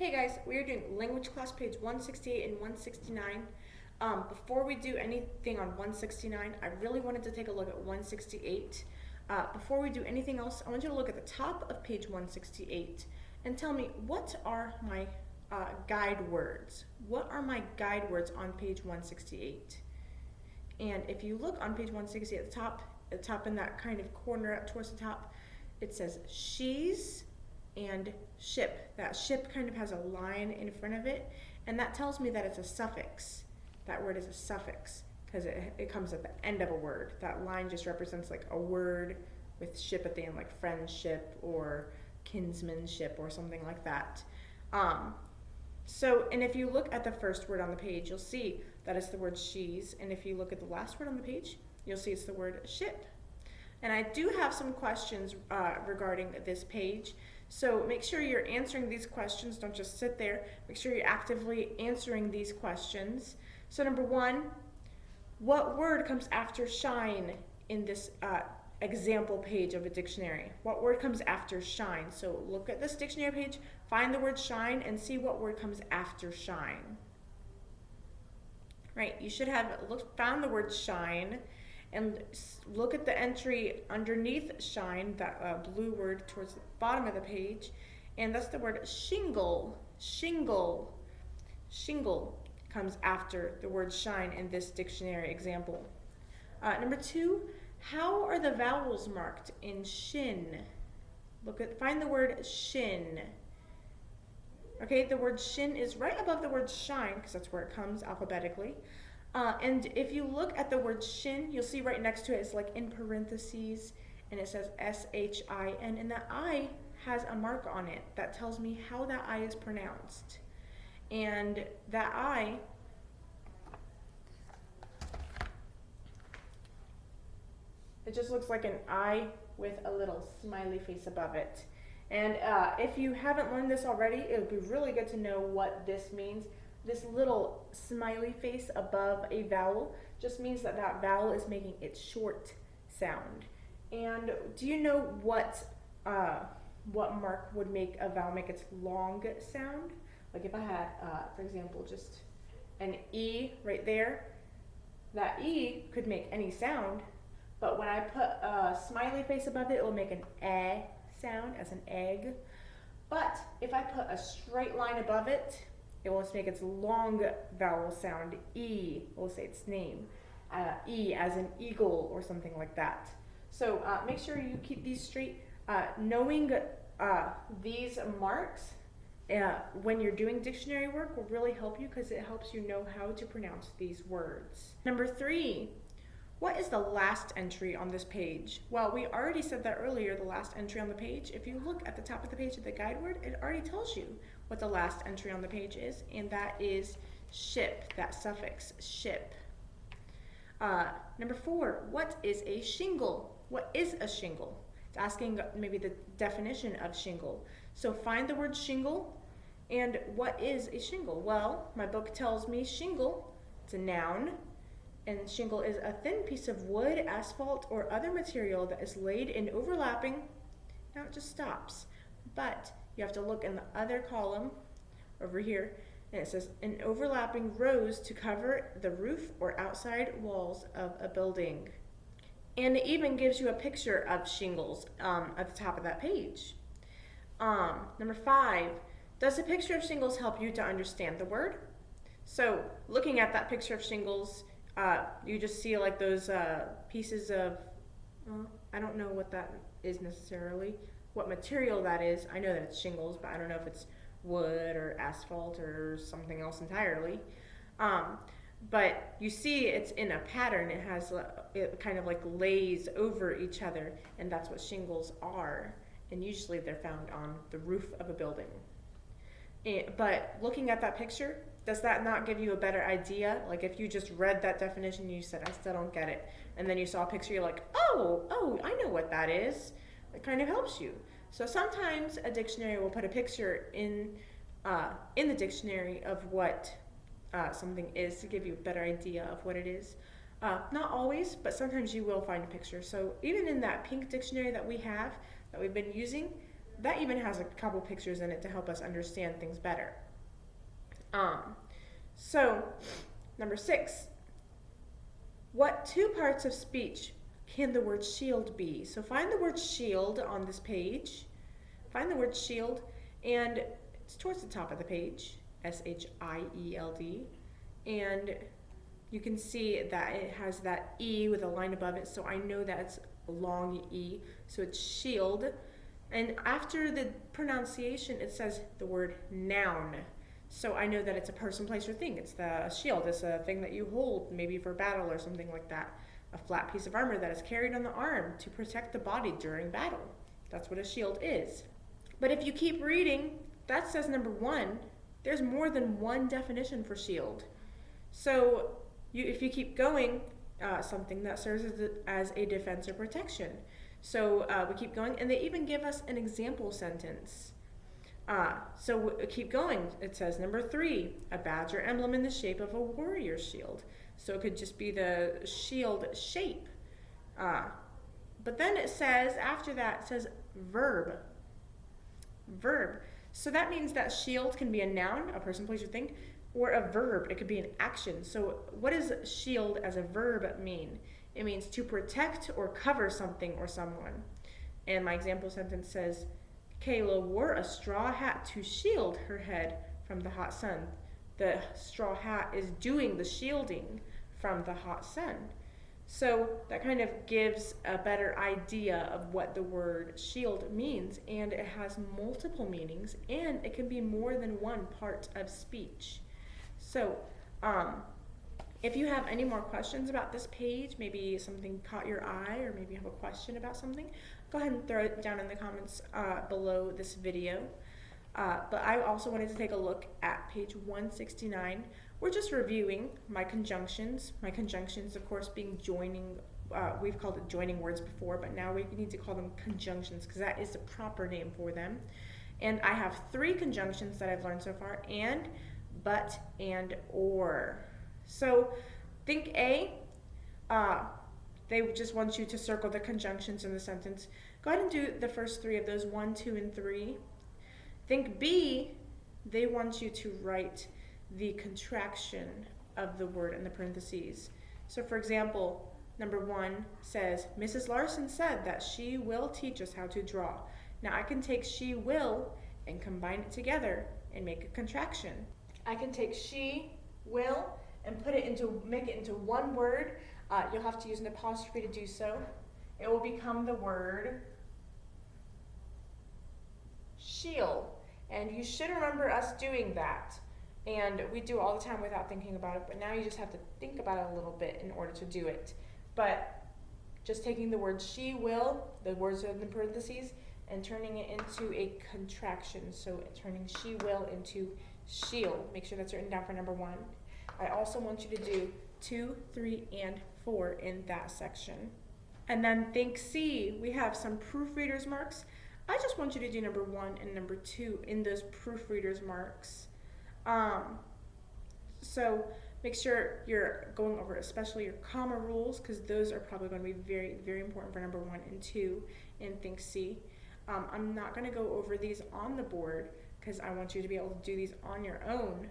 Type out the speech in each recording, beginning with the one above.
Hey guys, we are doing language class page 168 and 169. Before we do anything on 169, I really wanted to take a look at 168. Before we do anything else, I want you to look at the top of page 168 and tell me, what are my guide words? What are my guide words on page 168? And if you look on page 168 at the top in that kind of corner up towards the top, it says she's and ship. That ship kind of has a line in front of it, and that tells me that it's a suffix. That word is a suffix because it comes at the end of a word. That line just represents like a word with ship at the end, like friendship or kinsmanship or something like that. And if you look at the first word on the page, you'll see that it's the word she's, and if you look at the last word on the page, you'll see it's the word ship. And I do have some questions regarding this page, so make sure you're answering these questions. Don't just sit there. Make sure you're actively answering these questions. So number one, what word comes after shine in this example page of a dictionary? What word comes after shine? So look at this dictionary page, find the word shine, and see what word comes after shine. Right, you should have found the word shine, and look at the entry underneath shine, that blue word towards the bottom of the page, and that's the word shingle. Shingle. Shingle comes after the word shine in this dictionary example. Number two, how are the vowels marked in shin? Find the word shin. Okay, the word shin is right above the word shine because that's where it comes alphabetically. And if you look at the word shin, you'll see right next to it, it's like in parentheses, and it says S-H-I-N, and that I has a mark on it that tells me how that I is pronounced. And that I, it just looks like an I with a little smiley face above it. And if you haven't learned this already, it would be really good to know what this means. This little smiley face above a vowel just means that that vowel is making its short sound. And do you know what mark would make a vowel make its long sound? Like if I had, for example, just an E right there, that E could make any sound, but when I put a smiley face above it, it will make an eh sound, as an egg. But if I put a straight line above it, it will make its long vowel sound, E, we'll say its name, E as an eagle or something like that. So make sure you keep these straight. Knowing these marks when you're doing dictionary work will really help you because it helps you know how to pronounce these words. Number three, what is the last entry on this page? Well, we already said that earlier, the last entry on the page. If you look at the top of the page of the guide word, it already tells you what the last entry on the page is, and that is ship, that suffix, ship. Number four, what is a shingle? What is a shingle? It's asking maybe the definition of shingle. So find the word shingle, and what is a shingle? Well, my book tells me shingle, it's a noun, and shingle is a thin piece of wood, asphalt, or other material that is laid in overlapping. Now it just stops, but you have to look in the other column over here, and it says in overlapping rows to cover the roof or outside walls of a building. And it even gives you a picture of shingles at the top of that page. Number five, does the picture of shingles help you to understand the word? So looking at that picture of shingles, you just see like those pieces of, I don't know what that is necessarily, what material that is. I know that it's shingles, but I don't know if it's wood or asphalt or something else entirely. But you see it's in a pattern. It has, it kind of like lays over each other, and that's what shingles are. And usually they're found on the roof of a building. But looking at that picture, does that not give you a better idea? Like if you just read that definition and you said, I still don't get it, and then you saw a picture, you're like, oh, I know what that is. It kind of helps you. So sometimes a dictionary will put a picture in the dictionary of what something is to give you a better idea of what it is. Not always, but sometimes you will find a picture. So even in that pink dictionary that we've been using, that even has a couple pictures in it to help us understand things better. So, number 6, what two parts of speech can the word shield be? So find the word shield on this page. Find the word shield, and it's towards the top of the page, S-H-I-E-L-D. And you can see that it has that E with a line above it, so I know that it's a long E, so it's shield. And after the pronunciation, it says the word noun. So I know that it's a person, place, or thing. It's the shield. It's a thing that you hold, maybe for battle or something like that. A flat piece of armor that is carried on the arm to protect the body during battle. That's what a shield is. But if you keep reading, that says number 1. There's more than one definition for shield. So if you keep going, something that serves as a defense or protection. So we keep going, and they even give us an example sentence. So we keep going. It says number 3, a badge or emblem in the shape of a warrior shield. So it could just be the shield shape. But then it says, after that, it says verb. Verb. So that means that shield can be a noun, a person, place, or thing, or a verb. It could be an action. So what does shield as a verb mean? It means to protect or cover something or someone. And my example sentence says, Kayla wore a straw hat to shield her head from the hot sun. The straw hat is doing the shielding from the hot sun. So that kind of gives a better idea of what the word shield means, and it has multiple meanings, and it can be more than one part of speech. So if you have any more questions about this page, maybe something caught your eye, or maybe you have a question about something, go ahead and throw it down in the comments below this video. But I also wanted to take a look at page 169. We're just reviewing my conjunctions. My conjunctions, of course, being joining. We've called it joining words before, but now we need to call them conjunctions because that is the proper name for them. And I have 3 conjunctions that I've learned so far: and, but, and, or. So think A, they just want you to circle the conjunctions in the sentence. Go ahead and do the first 3 of those, 1, 2, and 3. Think B, they want you to write the contraction of the word in the parentheses. So for example, number 1 says, Mrs. Larson said that she will teach us how to draw. Now I can take she will and combine it together and make a contraction. I can take she will and make it into one word. You'll have to use an apostrophe to do so. It will become the word shield. And you should remember us doing that. And we do it all the time without thinking about it, but now you just have to think about it a little bit in order to do it. But just taking the word she will, the words in the parentheses, and turning it into a contraction. So turning she will into shield. Make sure that's written down for number 1. I also want you to do 2, 3, and 4 in that section. And then think C, we have some proofreader's marks. I just want you to do number 1 and number 2 in those proofreader's marks. So make sure you're going over especially your comma rules, because those are probably going to be very, very important for number 1 and 2 in Think C. I'm not going to go over these on the board because I want you to be able to do these on your own.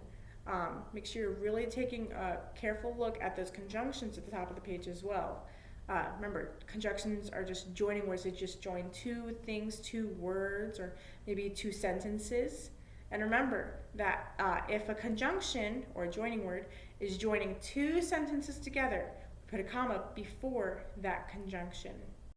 Make sure you're really taking a careful look at those conjunctions at the top of the page as well. Remember, conjunctions are just joining words. They just join 2 things, 2 words, or maybe 2 sentences. And remember that if a conjunction or a joining word is joining 2 sentences together, put a comma before that conjunction.